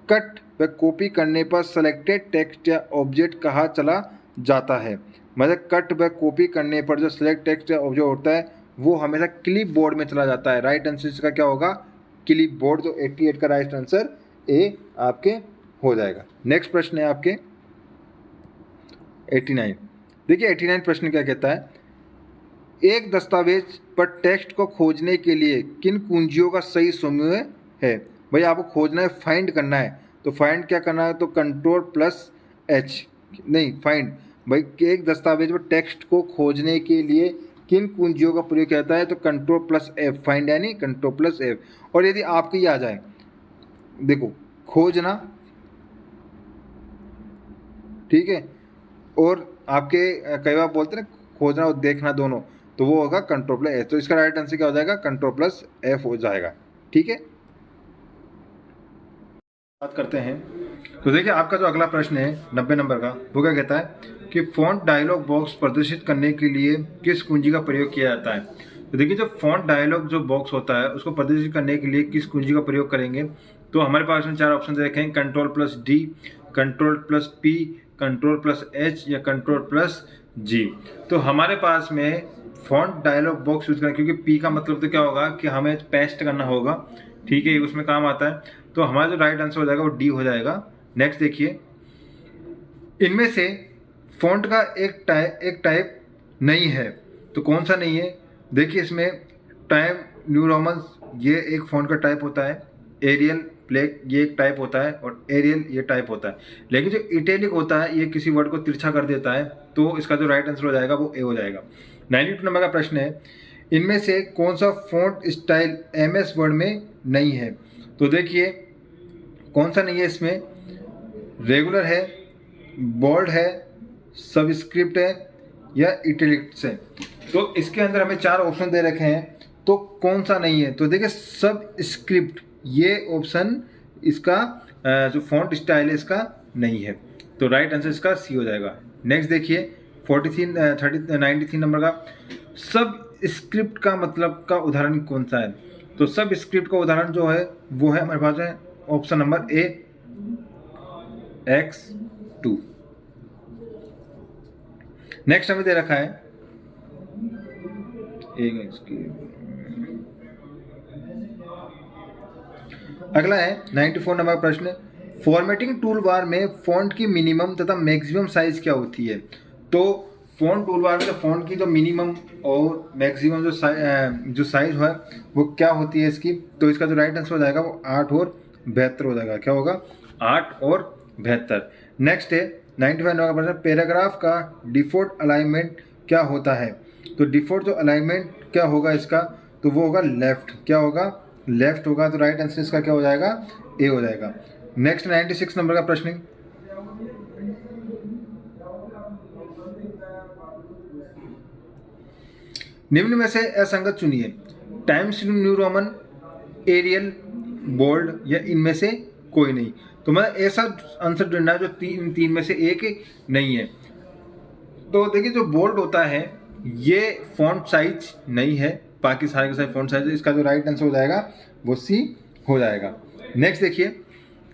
कट व कॉपी करने पर सेलेक्टेड टेक्स्ट या ऑब्जेक्ट कहाँ चला जाता है? मतलब कट व कॉपी करने पर जो सेलेक्ट टेक्स्ट या ऑब्जेक्ट होता है वो हमेशा क्लिप बोर्ड में चला जाता है। राइट आंसर इसका क्या होगा? Clip board. तो 88 का राइट आंसर ए आपके हो जाएगा। नेक्स्ट प्रश्न है आपके 89। देखिए 89 प्रश्न क्या कहता है, एक दस्तावेज पर टेक्स्ट को खोजने के लिए किन कुंजियों का सही समूह है? भाई आपको खोजना है, फाइंड करना है, तो फाइंड क्या करना है? तो Ctrl+H नहीं फाइंड। भाई एक दस्तावेज पर टेक्स्ट को खोजने के लिए किन कुंजियों का प्रयोग किया जाता है? तो Ctrl+F, फाइंड यानी Ctrl+F। और यदि आपके ये आ जाए, देखो खोजना, ठीक है, और आपके कई बार बोलते हैं खोजना और देखना दोनों, तो वो होगा Ctrl+F। तो इसका राइट आंसर क्या हो जाएगा? Ctrl+F हो जाएगा। ठीक है, बात करते हैं। तो देखिए आपका जो अगला प्रश्न है 90 नंबर का, वो क्या कहता है कि फॉन्ट डायलॉग बॉक्स प्रदर्शित करने के लिए किस कुंजी का प्रयोग किया जाता है? तो देखिए जो फॉन्ट डायलॉग जो बॉक्स होता है उसको प्रदर्शित करने के लिए किस कुंजी का प्रयोग करेंगे? तो हमारे पास में 4 ऑप्शन देखे हैं, Ctrl+D, Ctrl+P, Ctrl+H या Ctrl+G। तो हमारे पास में फॉन्ट डायलॉग बॉक्स यूज करें, क्योंकि P का मतलब तो क्या होगा कि हमें पेस्ट करना होगा, ठीक है, उसमें काम आता है। तो हमारा जो राइट आंसर हो जाएगा वो डी हो जाएगा। नेक्स्ट देखिए, इनमें से फॉन्ट का एक टाइप नहीं है, तो कौन सा नहीं है? देखिए इसमें टाइम न्यू रोमन ये एक फॉन्ट का टाइप होता है, एरियल ब्लैक ये एक टाइप होता है, और एरियल ये टाइप होता है। लेकिन जो इटैलिक होता है ये किसी वर्ड को तिरछा कर देता है, तो इसका जो राइट आंसर हो जाएगा वो ए हो जाएगा। 92 नंबर का प्रश्न है, इनमें से कौन सा फॉन्ट स्टाइल MS वर्ड में नहीं है? तो देखिए कौन सा नहीं है इसमें, रेगुलर है, बोल्ड है, सबस्क्रिप्ट है या इटैलिक्स है। तो इसके अंदर हमें 4 ऑप्शन दे रखे हैं, तो कौन सा नहीं है? तो देखिए सब स्क्रिप्ट ये ऑप्शन इसका जो फॉन्ट स्टाइल है इसका नहीं है, तो राइट आंसर इसका सी हो जाएगा। नेक्स्ट देखिए 93 नंबर का, सब स्क्रिप्ट का मतलब का उदाहरण कौन सा है? तो सब स्क्रिप्ट का उदाहरण जो है वो है हमारे पास है option number A, X2। Next हमें दे रखा है अगला है 94 नंबर प्रश्न, फॉर्मेटिंग टूल बार में फॉन्ट की मिनिमम तथा मैक्सिमम साइज क्या होती है? तो फॉन्ट टूल बार में फॉन्ट की जो मिनिमम और मैक्सिमम जो साइज है वो क्या होती है इसकी? तो इसका जो राइट आंसर हो जाएगा वो 8 और 72 हो जाएगा। क्या होगा? 8 और 72। नेक्स्ट है 95 नंबर का प्रश्न, पैराग्राफ का डिफॉल्ट अलाइनमेंट क्या होता है? तो डिफॉल्ट जो अलाइनमेंट क्या होगा इसका? तो वो होगा लेफ्ट। क्या होगा? लेफ्ट होगा। तो राइट आंसर इसका क्या हो जाएगा? ए हो जाएगा। नेक्स्ट 96 नंबर का प्रश्न, निम्न में से असंगत चुनिए, Times New Roman, Arial, bold या इनमें से कोई नहीं। तो मतलब ऐसा आंसर ढूंढना है जो तीन में से एक नहीं है। तो देखिए जो बोल्ड होता है ये फॉन्ट साइज नहीं है, बाकी सारे के सारे फॉन्ट साइज। इसका जो राइट आंसर हो जाएगा वो सी हो जाएगा। नेक्स्ट देखिए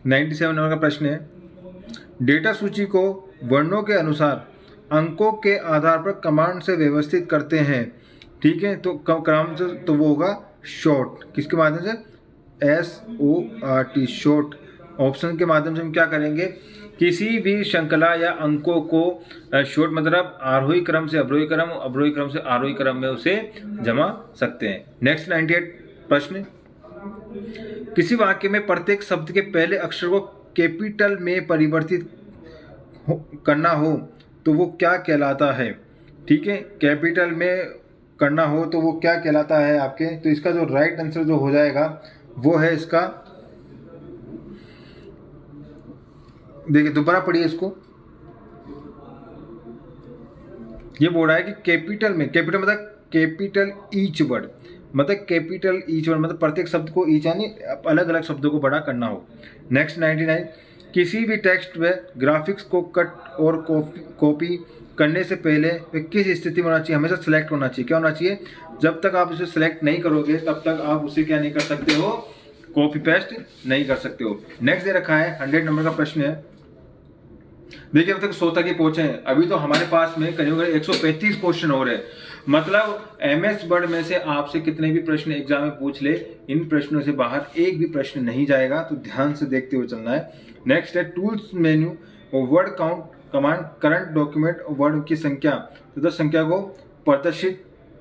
97 नंबर का प्रश्न है, डेटा सूची को वर्णों के अनुसार अंकों के आधार पर कमांड से व्यवस्थित करते हैं, ठीक है। तो क्रम से तो वो होगा शॉर्ट। किसके माध्यम से? SORT, शॉर्ट ऑप्शन के माध्यम से हम क्या करेंगे? किसी भी श्रृंखला या अंकों को शॉर्ट मतलब आरोही क्रम से अवरोही क्रम, अवरोही क्रम से आरोही क्रम में उसे जमा सकते हैं। नेक्स्ट 98 प्रश्न, किसी वाक्य में प्रत्येक शब्द के पहले अक्षर को कैपिटल में परिवर्तित करना हो तो वो क्या कहलाता है? ठीक है, कैपिटल में करना हो तो वो क्या कहलाता है आपके? तो इसका जो राइट आंसर जो हो जाएगा वो है इसका देखिए दोबारा पढ़िए इसको। ये बोल रहा है कि कैपिटल में, कैपिटल मतलब कैपिटल ईच वर्ड, मतलब कैपिटल ईच वर्ड मतलब प्रत्येक शब्द को ईच यानी अलग अलग शब्दों को बड़ा करना हो। नेक्स्ट 99, किसी भी टेक्स्ट में ग्राफिक्स को कट और कॉपी करने से पहले वे किस स्थिति में होना चाहिए? हमेशा सिलेक्ट होना चाहिए। क्या होना चाहिए? जब तक आप उसे सिलेक्ट नहीं करोगे तब तक आप उसे क्या नहीं कर सकते हो? कॉपी पेस्ट नहीं कर सकते हो। नेक्स्ट दे रखा है 100 नंबर का प्रश्न है। देखिए अब तक 100 तक ही पहुंचे हैं, अभी तो हमारे पास में करीब 135 क्वेश्चन हो रहे हैं। मतलब एमएस वर्ड में से आपसे कितने भी प्रश्न एग्जाम में पूछ ले, इन प्रश्नों से बाहर एक भी प्रश्न नहीं जाएगा, तो ध्यान से देखते हुए चलना है। नेक्स्ट है tools menu, word count command, current document, word की संख्या तथा संख्या को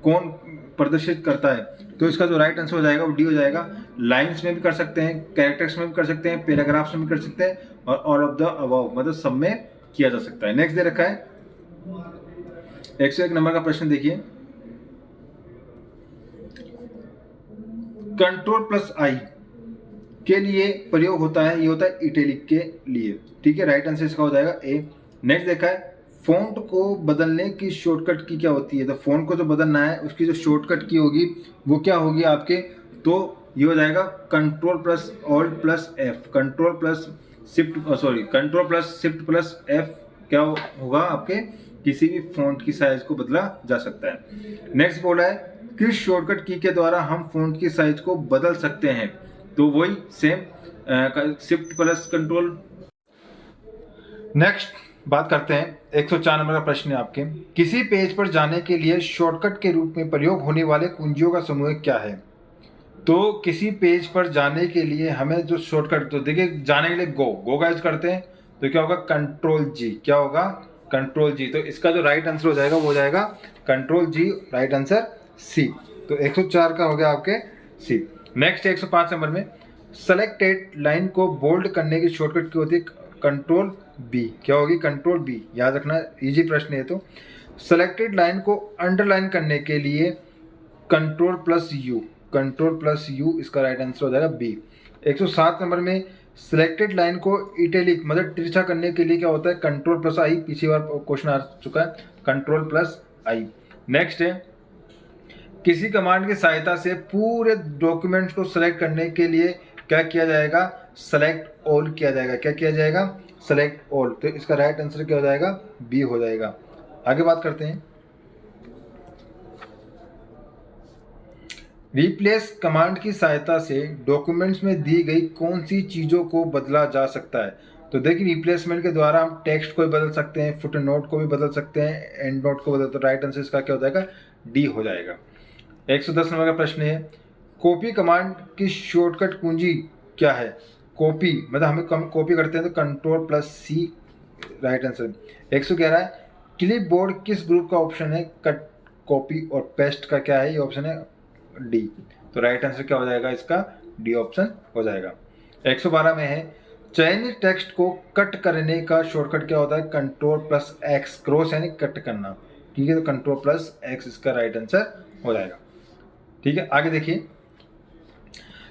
कौन प्रदर्शित करता है? तो इसका जो राइट आंसर हो जाएगा वो डी हो जाएगा। लाइंस में भी कर सकते हैं, कैरेक्टर्स में भी कर सकते हैं, पैराग्राफ्स में भी कर सकते हैं, और ऑल ऑफ द अबव मतलब सब में किया जा सकता है। नेक्स्ट दे रखा है 101 नंबर का प्रश्न देखिए, Ctrl+I के लिए प्रयोग होता है, ये होता है इटैलिक के लिए। ठीक है, राइट आंसर इसका हो जाएगा ए। नेक्स्ट देखा है फॉन्ट को बदलने की शॉर्टकट की क्या होती है? तो फॉन्ट को जो बदलना है उसकी जो शॉर्टकट की होगी वो क्या होगी आपके? तो ये हो जाएगा Ctrl+Alt+F, Ctrl+Shift+F क्या होगा आपके? किसी भी फॉन्ट की साइज को बदला जा सकता है। नेक्स्ट बोला है किस शॉर्टकट की के द्वारा हम फॉन्ट की साइज को बदल सकते हैं? तो वही सेम Shift+Ctrl। नेक्स्ट बात करते हैं 104 नंबर का प्रश्न है आपके, किसी पेज पर जाने के लिए शॉर्टकट के रूप में प्रयोग होने वाले कुंजियों का समूह क्या है? तो किसी पेज पर जाने के लिए हमें जो शॉर्टकट, तो देखिए जाने के लिए गो का यूज करते हैं, तो क्या होगा? Ctrl+G। क्या होगा? Ctrl+G। तो इसका जो राइट आंसर हो जाएगा वो हो जाएगा Ctrl+G, राइट आंसर सी। तो 104 का हो गया आपके सी। नेक्स्ट 105 नंबर में सेलेक्टेड लाइन को बोल्ड करने की शॉर्टकट की होती है Ctrl+B। क्या होगी? Ctrl+B, याद रखना, इजी प्रश्न है। तो सेलेक्टेड लाइन को अंडरलाइन करने के लिए Ctrl+U, Ctrl+U इसका राइट आंसर हो जाएगा बी। 107 नंबर में सिलेक्टेड लाइन को इटैलिक मतलब तिरछा करने के लिए क्या होता है? Ctrl+I, पिछली बार क्वेश्चन आ चुका है, Ctrl+I। नेक्स्ट है किसी कमांड की सहायता से पूरे डॉक्यूमेंट्स को सेलेक्ट करने के लिए क्या किया जाएगा? सेलेक्ट ऑल किया जाएगा। क्या किया जाएगा? Select all. तो इसका राइट आंसर क्या हो जाएगा? बी हो जाएगा। आगे बात करते हैं रिप्लेस कमांड की सहायता से डॉक्यूमेंट्स में दी गई कौन सी चीज़ों को बदला जा सकता है? तो देखिए रिप्लेसमेंट के द्वारा हम टेक्स्ट को भी बदल सकते हैं, फुट नोट को भी बदल सकते हैं, एंड नोट को बदल। तो राइट आंसर इसका क्या हो जाएगा? डी हो जाएगा। 110 नंबर का प्रश्न है कॉपी कमांड की शॉर्टकट कुंजी क्या है? कॉपी मतलब हमें कॉपी करते हैं तो Ctrl+C, राइट आंसर। 111 है क्लिपबोर्ड किस ग्रुप का ऑप्शन है? कट, कॉपी और पेस्ट का क्या है? ये ऑप्शन है डी। तो राइट आंसर क्या हो जाएगा इसका? डी ऑप्शन हो जाएगा। 112 में है चयनित टेक्स्ट को कट करने का शॉर्टकट क्या होता है? Ctrl+X, क्रॉस यानी कट करना। ठीक है, तो Ctrl+X इसका राइट आंसर हो जाएगा। ठीक है, आगे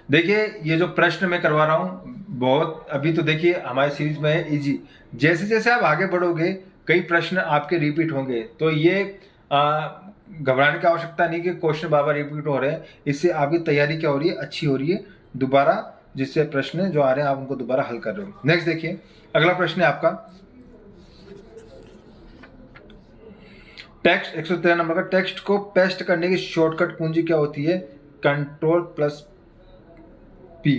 देखिए ये जो प्रश्न मैं करवा रहा हूँ बहुत, अभी तो देखिए हमारी सीरीज में है इजी, जैसे जैसे आप आगे बढ़ोगे कई प्रश्न आपके रिपीट होंगे, तो ये घबराने की आवश्यकता नहीं कि क्वेश्चन बार बार रिपीट हो रहे हैं। इससे आपकी तैयारी क्या हो रही है? अच्छी हो रही है दोबारा, जिससे प्रश्न जो आ रहे हैं आप उनको दोबारा हल कर रहे हो। नेक्स्ट देखिए अगला प्रश्न है आपका टेक्स्ट 113 नंबर का, टेक्स्ट को पेस्ट करने की शॉर्टकट कुंजी क्या होती है? Ctrl+P।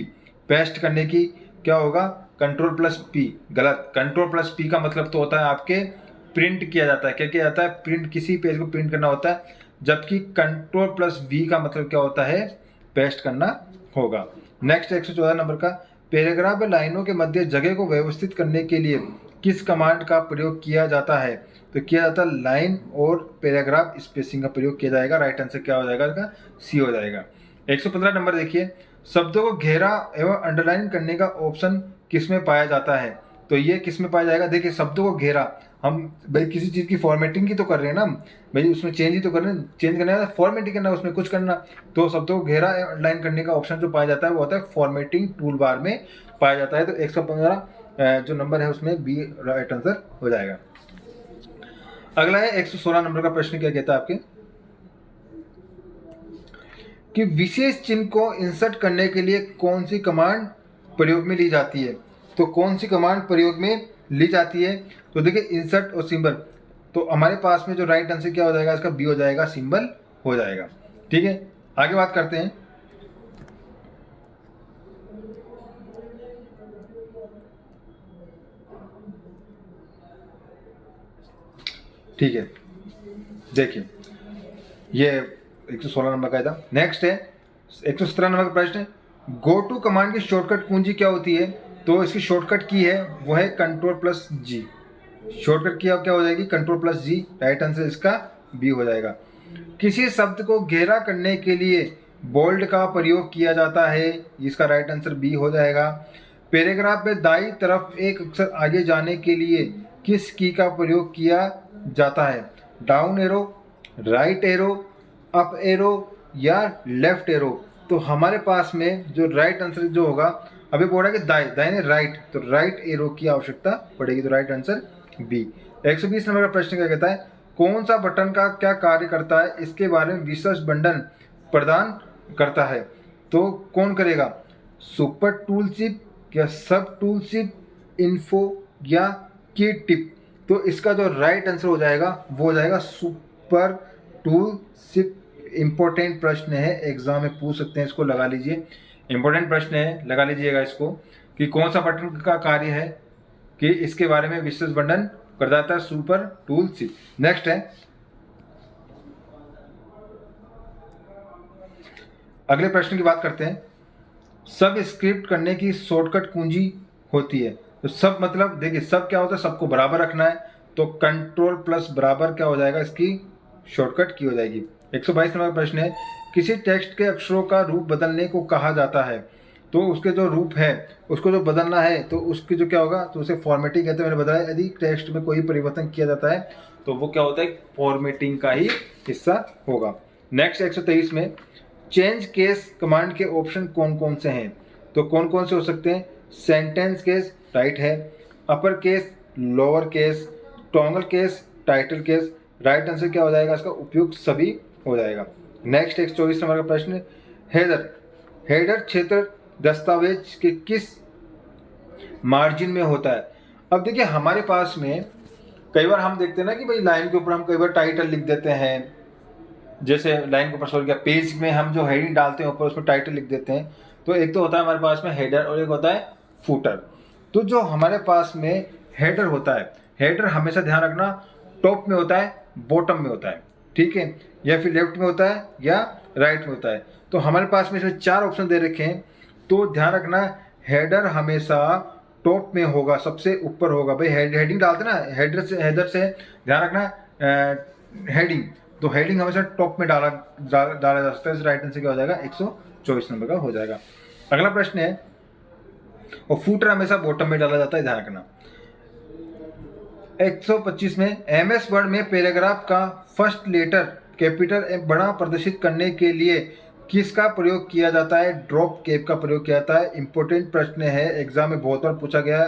पेस्ट करने की क्या होगा? Ctrl+P। गलत, Ctrl+P का मतलब तो होता है आपके प्रिंट किया जाता है। क्या किया जाता है? प्रिंट, किसी पेज को प्रिंट करना होता है, जबकि Ctrl+V का मतलब क्या होता है? पेस्ट करना होगा। नेक्स्ट 114 नंबर का पैराग्राफ में लाइनों के मध्य जगह को व्यवस्थित करने के लिए किस कमांड का प्रयोग किया जाता है? तो किया जाता है लाइन और पैराग्राफ स्पेसिंग का प्रयोग किया जाएगा। राइट आंसर क्या हो जाएगा इसका? सी हो जाएगा। 115 नंबर देखिए शब्दों को घेरा एवं अंडरलाइन करने का ऑप्शन किस में पाया जाता है? तो ये किस में पाया जाएगा? देखिए शब्दों को घेरा, हम भाई किसी चीज़ की फॉर्मेटिंग की तो कर रहे हैं ना भाई, उसमें चेंज ही तो कर रहे हैं, चेंज करना है फॉर्मेटिंग करना, उसमें कुछ करना। तो शब्दों को घेरा एवं अंडरलाइन करने का ऑप्शन जो पाया जाता है वो होता है फॉर्मेटिंग टूल बार में पाया जाता है। तो 115 जो नंबर है उसमें बी राइट आंसर हो जाएगा। अगला है 116 नंबर का प्रश्न। क्या कहता है आपके कि विशेष चिन्ह को इंसर्ट करने के लिए कौन सी कमांड प्रयोग में ली जाती है। तो कौन सी कमांड प्रयोग में ली जाती है, तो देखिए इंसर्ट और सिंबल, तो हमारे पास में जो राइट आंसर क्या हो जाएगा इसका बी हो जाएगा, सिंबल हो जाएगा। ठीक है, आगे बात करते हैं। ठीक है, देखिए ये 116 नंबर का था। नेक्स्ट है 117 नंबर का प्रश्न है, गो टू कमांड की शॉर्टकट कुंजी क्या होती है। तो इसकी शॉर्टकट की है वो है Ctrl+G। शॉर्टकट की क्या हो जाएगी, Ctrl+G। राइट आंसर इसका बी हो जाएगा। किसी शब्द को गहरा करने के लिए बोल्ड का प्रयोग किया जाता है, इसका राइट आंसर बी हो जाएगा। पैराग्राफ में दाईं तरफ एक अक्षर आगे जाने के लिए किस की का प्रयोग किया जाता है, down arrow, right arrow, up arrow या लेफ्ट एरो। तो हमारे पास में जो राइट आंसर जो होगा, अभी बोल रहा है कि दाहिने राइट, तो राइट एरो की आवश्यकता पड़ेगी, तो राइट आंसर बी। 120 नंबर का प्रश्न क्या कहता है, कौन सा बटन का क्या कार्य करता है, इसके बारे में विशेष बंधन प्रदान करता है। तो कौन करेगा, सुपर टूल चिप या सब टूल चिप, इन्फो या की टिप। तो इसका जो राइट आंसर हो जाएगा वो हो जाएगा सुपर टूल चिप। इंपॉर्टेंट प्रश्न है, एग्जाम में पूछ सकते हैं, इसको लगा लीजिए, इंपॉर्टेंट प्रश्न है, लगा लीजिएगा इसको कि कौन सा बटन का कार्य है कि इसके बारे में विशेष वर्णन कर जाता है, सुपर टूल चिप। नेक्स्ट है, अगले प्रश्न की बात करते हैं। सब स्क्रिप्ट करने की शॉर्टकट कुंजी होती है। तो सब मतलब देखिए सब क्या होता है, सबको बराबर रखना है, तो Ctrl+बराबर क्या हो जाएगा, इसकी शॉर्टकट की हो जाएगी। 122 नंबर प्रश्न है, किसी टेक्स्ट के अक्षरों का रूप बदलने को कहा जाता है। तो उसके जो रूप है उसको जो बदलना है तो उसकी जो क्या होगा, तो उसे फॉर्मेटिंग कहते हैं। मैंने बताया यदि टेक्स्ट में कोई परिवर्तन किया जाता है तो वो क्या होता है, फॉर्मेटिंग का ही हिस्सा होगा। नेक्स्ट 123 में चेंज केस कमांड के ऑप्शन कौन कौन से हैं। तो कौन कौन से हो सकते हैं, सेंटेंस केस राइट है, upper case, lower case, toggle case, title case. Right answer क्या हो जाएगा, इसका उपयुक्त सभी हो जाएगा। नेक्स्ट 124 नंबर का प्रश्न, हेडर, हेडर क्षेत्र दस्तावेज के किस मार्जिन में होता है। अब देखिए हमारे पास में कई बार हम देखते हैं ना कि भाई लाइन के ऊपर हम कई बार टाइटल लिख देते हैं, जैसे लाइन के ऊपर सॉरी क्या पेज में हम जो हेडिंग डालते हैं ऊपर उसमें टाइटल लिख देते हैं। तो एक तो होता है हमारे पास में हेडर और एक होता है फूटर। तो जो हमारे पास में हेडर होता है, हेडर हमेशा ध्यान रखना टॉप में होता है, बॉटम में होता है, ठीक है, या फिर लेफ्ट में होता है या राइट में होता है। तो हमारे पास में इसमें 4 ऑप्शन दे रखे हैं, तो ध्यान रखना हेडर हमेशा टॉप में होगा, सबसे ऊपर होगा। भाई हेडिंग डालते ना, हेडर से ध्यान रखना हेडिंग, तो हेडिंग हमेशा टॉप में डाला जा सकता है। राइट आंसर क्या हो जाएगा, 124 नंबर का हो जाएगा। अगला प्रश्न है, और फूटर हमेशा बॉटम में डाला जाता है, ध्यान रखना। 125 में MS वर्ड में पैराग्राफ का फर्स्ट लेटर कैपिटल बड़ा प्रदर्शित करने के लिए किसका प्रयोग किया जाता है, ड्रॉप कैप का प्रयोग किया जाता है। इंपॉर्टेंट प्रश्न है, एग्जाम में बहुत बार पूछा गया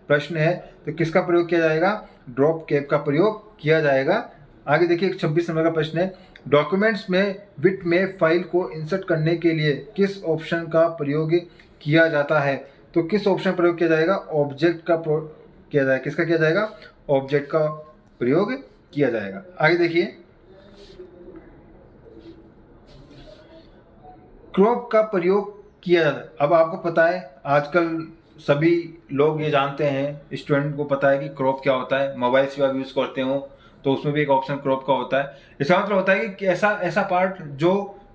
प्रश्न है, तो किसका प्रयोग किया जाएगा, ड्रॉप कैप का प्रयोग किया जाएगा। आगे देखिए 26 नंबर का प्रश्न है, डॉक्यूमेंट्स में विट में फाइल को इंसर्ट करने के लिए किस ऑप्शन का प्रयोग किया जाता है। तो किस ऑप्शन का प्रयोग किया जाएगा, ऑब्जेक्ट का किया जाएगा, किसका किया जाएगा, ऑब्जेक्ट का प्रयोग किया जाएगा। आगे देखिए क्रॉप का प्रयोग किया जाता है। अब आपको पता है आजकल सभी लोग ये जानते हैं, स्टूडेंट को पता है कि क्रॉप क्या होता है, मोबाइल से आप यूज़ करते हो तो उसमें भी एक ऑप्शन क्रॉप का होता है। इसका मतलब होता है कि ऐसा पार्ट जो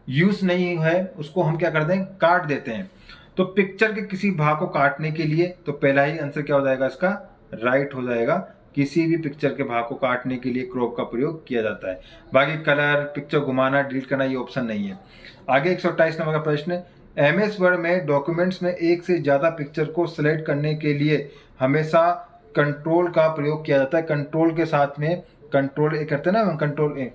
यूज़ नहीं है उसको हम क्या कर दें, काट देते हैं। तो पिक्चर के किसी भाग को काटने के लिए तो पहला ही आंसर क्या हो जाएगा, इसका राइट हो जाएगा। किसी भी पिक्चर के भाग को काटने के लिए क्रॉप का प्रयोग किया जाता है। बाकी कलर, पिक्चर घुमाना, डिलीट करना ये ऑप्शन नहीं है। आगे 128 नंबर का प्रश्न, MS वर्ड में डॉक्यूमेंट्स में एक से ज़्यादा पिक्चर को सिलेक्ट करने के लिए हमेशा कंट्रोल का प्रयोग किया जाता है। कंट्रोल के साथ में कंट्रोल ए करते हैं ना, कंट्रोल ए,